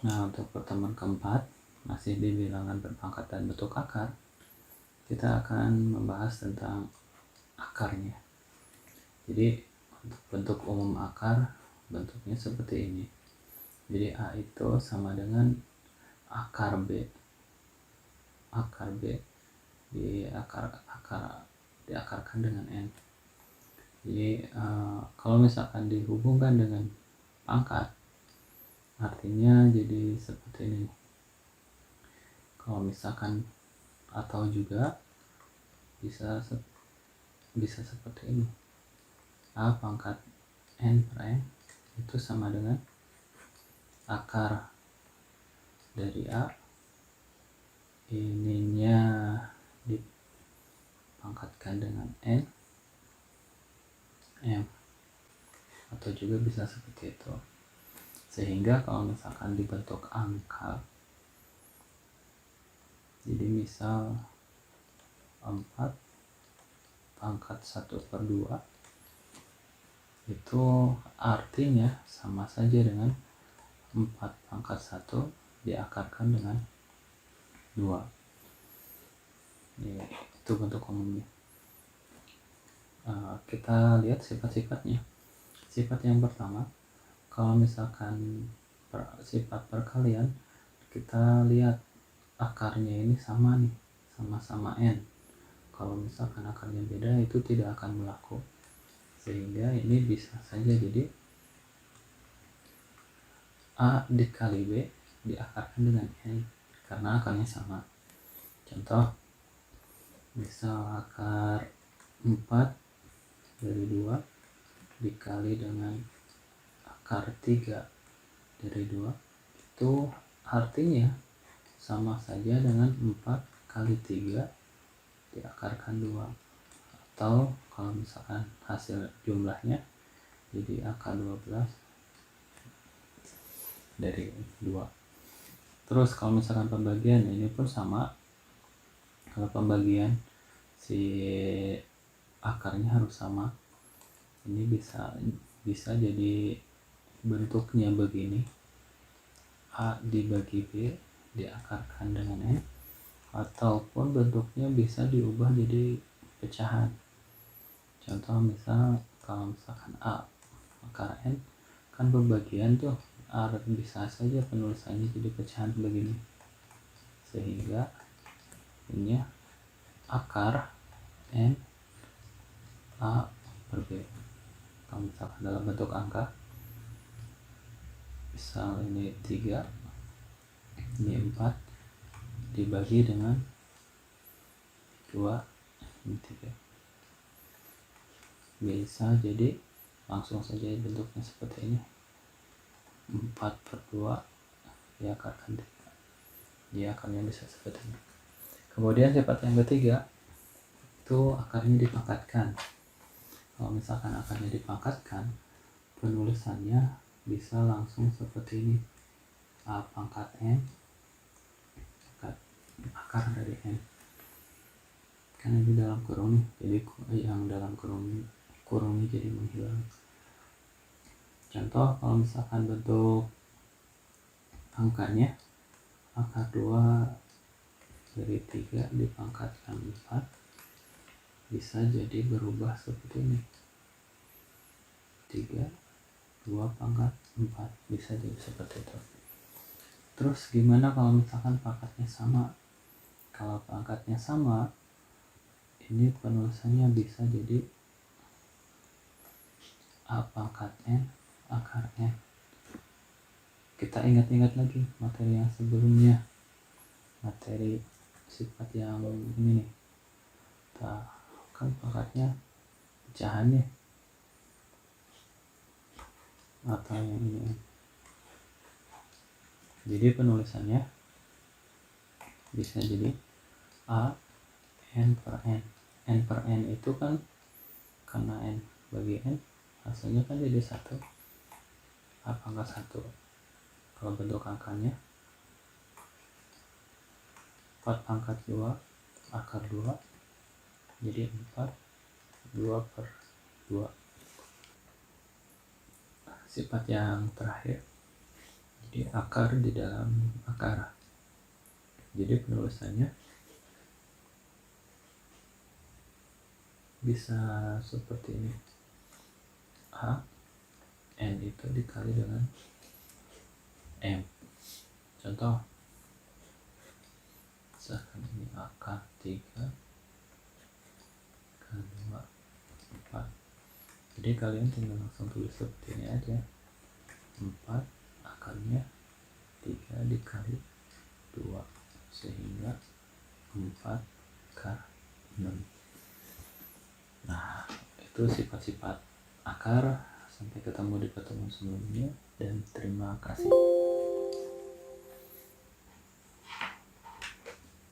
Nah, untuk pertemuan keempat, masih di bilangan berpangkat dan bentuk akar, kita akan membahas tentang akarnya. Jadi, untuk bentuk umum akar, bentuknya seperti ini. Jadi, A itu sama dengan akar B. Akar B diakarkan dengan N. Jadi, kalau misalkan dihubungkan dengan pangkat, artinya jadi seperti ini. Kalau misalkan atau juga bisa seperti ini. A pangkat N per N itu sama dengan akar dari A, ininya dipangkatkan dengan N M, atau juga bisa seperti itu. Sehingga kalau misalkan dibentuk angka, jadi misal 4 pangkat 1/2 itu artinya sama saja dengan 4 pangkat 1 diakarkan dengan 2. Itu bentuk umumnya. Kita lihat sifat-sifatnya. Sifat yang pertama, kalau misalkan sifat perkalian, kita lihat akarnya ini sama nih, sama-sama N. Kalau misalkan akarnya beda, itu tidak akan berlaku. Sehingga ini bisa saja jadi A dikali B diakarkan dengan N karena akarnya sama. Contoh, misal akar 4/2 dikali dengan akar 3/2, itu artinya sama saja dengan 4 kali 3 diakarkan 2. Atau kalau misalkan hasil jumlahnya jadi akar 12/2. Terus kalau misalkan pembagian, ini pun sama. Kalau pembagian si akarnya harus sama. Ini bisa jadi bentuknya begini. A dibagi B diakarkan dengan N, ataupun bentuknya bisa diubah jadi pecahan. Contoh misal kalau misalkan A akar N, kan pembagian tuh bisa saja penulisannya jadi pecahan begini. Sehingga ini akar N A per B. Kalau misalkan dalam bentuk angka, misal ini 3, ini 4 dibagi dengan 2, ini 3. Bisa jadi langsung saja bentuknya seperti ini. 4/2 diakarkan 3. Jadi akarnya bisa seperti ini. Kemudian sifat yang ketiga, itu akarnya dipangkatkan. Kalau misalkan akarnya dipangkatkan, penulisannya bisa langsung seperti ini. A pangkat N akar dari N. Karena di dalam kurung nih, jadi yang dalam kurungnya jadi menghilang. Contoh, kalau misalkan bentuk angkanya akar 2/3 dipangkatkan 4, bisa jadi berubah seperti ini. 3/2 pangkat 4, bisa jadi seperti itu. Terus gimana kalau misalkan pangkatnya sama? Kalau pangkatnya sama, ini penulisannya bisa jadi A pangkat N akar N. Kita ingat-ingat lagi materi yang sebelumnya, materi sifat yang ini nih. Kan pangkatnya pecahannya, atau yang ini. Jadi penulisannya bisa jadi A N per N. N per N itu kan karena N bagi N, hasilnya kan jadi 1. A pangkat 1. Kalau bentuk angkanya 4 pangkat 2 akar 2, jadi 4/2. Sifat yang terakhir, Jadi akar di dalam akar. Jadi penulisannya bisa seperti ini. A, N itu dikali dengan M. Contoh, misalkan ini akar 3 akar 2 4. Jadi kalian tinggal langsung tulis seperti ini aja. 4 akarnya 3 dikali 2 sehingga 4 akar 6. Nah, itu sifat-sifat akar. Sampai ketemu di pertemuan sebelumnya dan terima kasih.